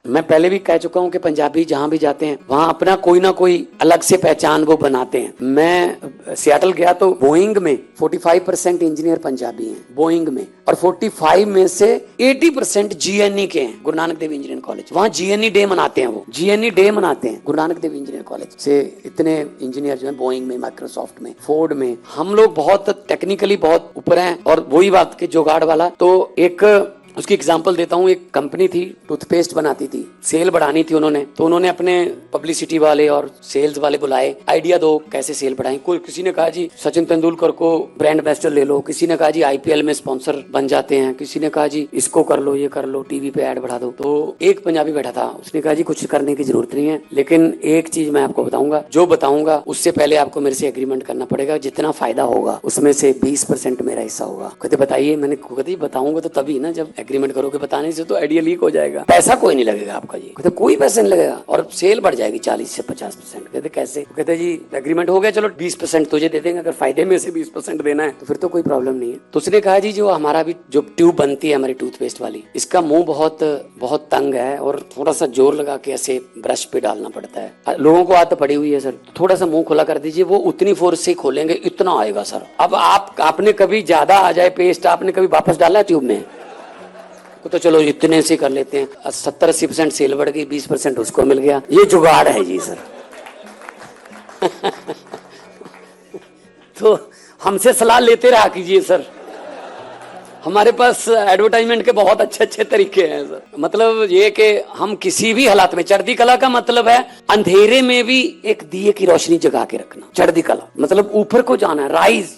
मैं पहले भी कह चुका हूँ कि पंजाबी जहाँ भी जाते हैं वहाँ अपना कोई ना कोई अलग से पहचान वो बनाते हैं। मैं सियाटल गया तो बोइंग में 45% इंजीनियर पंजाबी हैं बोइंग में, और 45 में से 80% जीएनई के हैं, गुरु नानक देव इंजीनियरिंग कॉलेज। वहाँ जीएनई डे मनाते हैं, वो जीएनई डे मनाते हैं गुरु नानक देव इंजीनियरिंग कॉलेज से। इतने इंजीनियर जो है बोइंग में, माइक्रोसॉफ्ट में, फोर्ड में, हम लोग बहुत टेक्निकली बहुत ऊपर हैं। और वही बात के जुगाड़ वाला, तो एक उसकी एग्जांपल देता हूँ। एक कंपनी थी, टूथपेस्ट बनाती थी, सेल बढ़ानी थी उन्होंने, तो उन्होंने अपने पब्लिसिटी वाले और सेल्स वाले बुलाए, आइडिया दो कैसे सेल बढ़ाएं। कोई किसी ने कहा जी सचिन तेंदुलकर को ब्रांड एम्बेसडर ले लो, किसी ने कहा जी आईपीएल में स्पॉन्सर बन जाते हैं, किसी ने कहा जी इसको कर लो, ये कर लो, टीवी पे ऐड बढ़ा दो। तो एक पंजाबी बैठा था, उसने कहा जी कुछ करने की जरूरत नहीं है, लेकिन एक चीज मैं आपको बताऊंगा, जो बताऊंगा उससे पहले आपको मेरे से एग्रीमेंट करना पड़ेगा, जितना फायदा होगा उसमें से 20% मेरा हिस्सा होगा। कहते बताइए, मैंने कहते बताऊंगा तो तभी ना, जब एग्रीमेंट करोगे, बताने से तो आइडिया लीक हो जाएगा, पैसा कोई नहीं लगेगा आपका जी। कहते कोई पैसा नहीं लगेगा और सेल बढ़ जाएगी 40 से 50%। कहते कैसे? कहते जी एग्रीमेंट हो गया, चलो 20% तुझे दे देंगे, अगर फायदे में से 20% देना है तो फिर तो कोई प्रॉब्लम नहीं है। तो उसने कहा जी जो हमारा भी जो ट्यूब बनती है हमारी टूथपेस्ट वाली, इसका मुंह बहुत बहुत तंग है और थोड़ा सा जोर लगा के ऐसे ब्रश पे डालना पड़ता है, लोगों को आदत पड़ी हुई है सर, थोड़ा सा मुंह खुला कर दीजिए, वो उतनी फोर्स से खोलेंगे, इतना आएगा सर। अब आपने कभी ज्यादा आ जाए पेस्ट, आपने कभी वापस डाला ट्यूब में? तो चलो इतने से कर लेते हैं, 70-80% सेल बढ़ गई, 20% उसको मिल गया। ये जुगाड़ है जी सर। तो हमसे सलाह लेते रहा कीजिए सर, हमारे पास एडवर्टाइजमेंट के बहुत अच्छे अच्छे तरीके हैं सर। मतलब ये कि हम किसी भी हालात में, चढ़ती कला का मतलब है अंधेरे में भी एक दिए की रोशनी जगा के रखना। चढ़ती कला मतलब ऊपर को जाना है, राइज